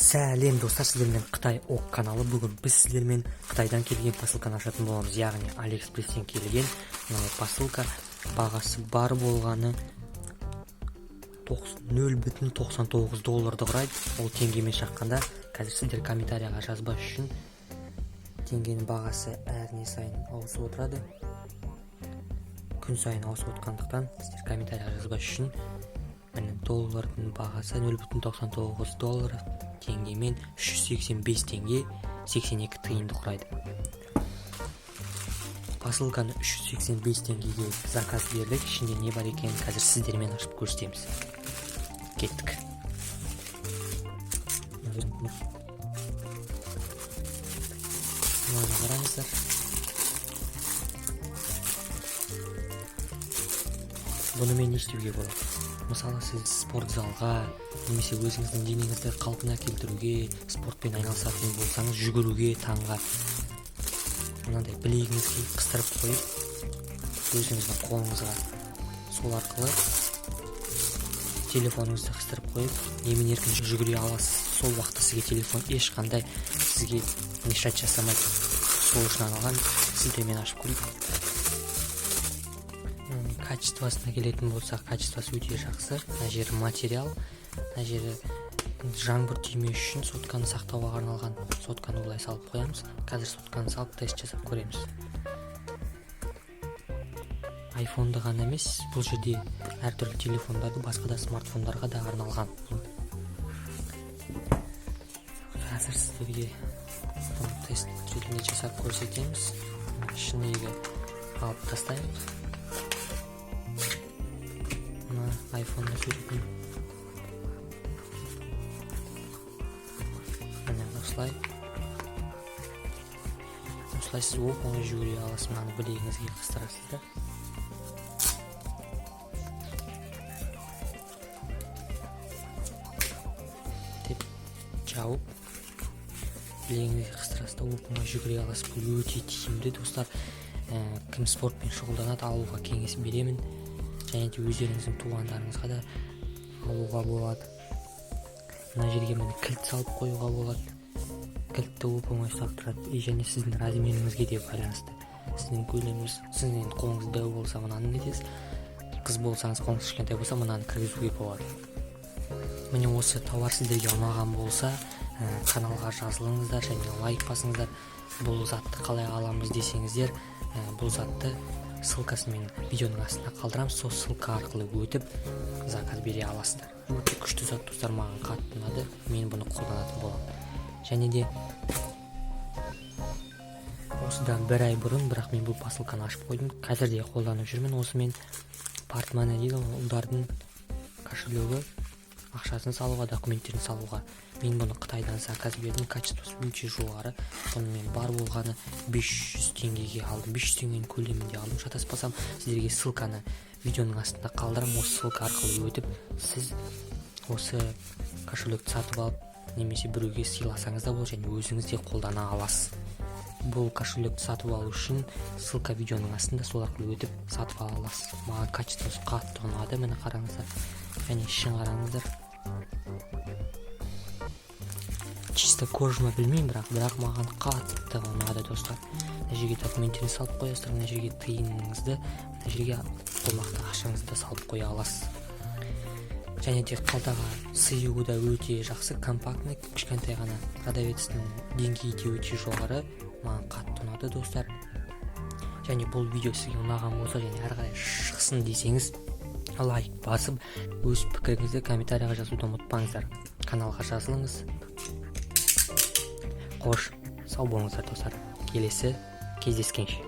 Сәлем достар, сіздермен Қытай ок каналы. Бүгін біз сіздермен Қытайдан келген посылканы ашатын боламыз. Яғни Алиэкспресстен келген посылка, бағасы бар болғаны $0,99 құрайды. Ол теңгемен шаққанда. Қазір сіздер комментарияға жазбаш үшін теңгенің бағасы әрне сайын ауысып отырады. Күн сайын ауысып отырғандықтан сіздер комментарияға жазбаш үшін доллардың бағасы $0,99, теңгемен 385 теңге 82 тиынды құрайды. Посылканы 385 теңгеге заказ бердік. Ішінде не бар екенін қазір сіздермен ашып көрсетеміз. Кеттік. Мынаны қараңыздар. Бұнымен не істеуге болады? Мысалы, сіз спортзалға немесе өзіңіздің денеңізді қалпына келтіруге, спортпен айналысатын болсаңыз, жүгіруге таңға мынандай білегіңізге қыстырып қойып, өзіңіздің қолыңызға сол арқылы телефоныңызды қыстырып қойып, емен-еркін жүгіре аласыз. Сол уақытта сізге телефон ешқандай сізге мешать жасамайды. Сол үшін арналған. Сіздермен ашып көрейік. Качествосына келетін болсақ, качествосы өте жақсы. Мына жері материал, мына жері жаңбыр тимеу үшін сотканы сақтауға арналған. Сотканы былай салып қоямыз. Қазір сотканы салып тест жасап көреміз. Айфонды ғана емес, бұл жерде әртүрлі телефондарды, басқа да смартфондарға да арналған. Қазір сіздерге тест ретінде жасап көрсетеміз. Ішіндегі алып тастайық. Айфонның суретін міне осылай сіз оп-оңай жүгіре аласыз. Мынаны білегіңізге қыстырасыздар. Деп жауып білегіңізге қыстырасыздар, оп-оңай жүгіре аласыз. Бұл өте тиімді достар. Кім спортпен шұғылданады, алуға кеңес беремін. Және де өздеріңіздің туғандарыңызға да алуға болады. Мына жерге міне кілт салып қоюға болады. Кілтті оп-оңай ұстап тұрады. Және сіздің размеріңізге де байланысты. Сіздің көлеміңіз, сіздің қолыңыз дәу болса, мынаны нетесіз. Қыз болсаңыз, қолыңыз кішкентай болса, мынаны кіргізуге болады. Міне осы тауар сіздерге ұнаған болса, каналға жазылыңыздар және лайк басыңыздар. Бұл затты қалай аламыз десеңіздер, бұл затты ссылкасын мен видеоның астына қалдырамыз. Сол ссылка арқылы өтіп заказ бере аласыздар. Өте күшті зат достар, маған қатты ұнады. Мен бұны қолданатын боламын. Және де осыдан бір ай бұрын, бірақ мен бұл посылканы ашып қойдым. Қазір де қолданып жүрмін. Осымен портмоне дейді, ұлдардың кошелегі, ақшасын салуға, документтерін салуға. Мен бұны Қытайдан заказ бердім. Качествосы өте жоғары. Бұны мен бар болғаны 500 теңгеге алдым. 500 теңгенің көлемінде алдым. Шатаспасам, сіздерге ссылканы видеоның астында қалдырам. Осы ссылка арқылы өтіп, сіз осы кошелекті сатып алып, немесе біреуге сыйласаңыз да болады, және өзіңіз де қолдана аласыз. Бұл кошелекті сатып алу үшін ссылка видеоның астында, сол арқылы өтіп сатып ала аласыз. Маған качествосы қатты ұнады. Міне қараңыздар. Және ішін қараңыздар. Чисто кожма білмеймін, бірақ маған қатты ұнады достар. Мына жерге документтерін салып қоясыздар, мына жерге тиыныңызды, мына жерге қомақты ақшаңызды салып қоя аласыз. Және де қалтаға сыюы да өте жақсы, компактный, кішкентай ғана. Продавецтің деңгейі де өте жоғары. Маған қатты ұнады достар. Және бұл видео сізге ұнаған болса, және әрі қарай шықсын десеңіз, лайк басып, өз пікіріңізді комментарияға жазуды ұмытпаңыздар. Каналға жазылыңыз. Қош, сау болыңыздар достар. Келесі кездескенше.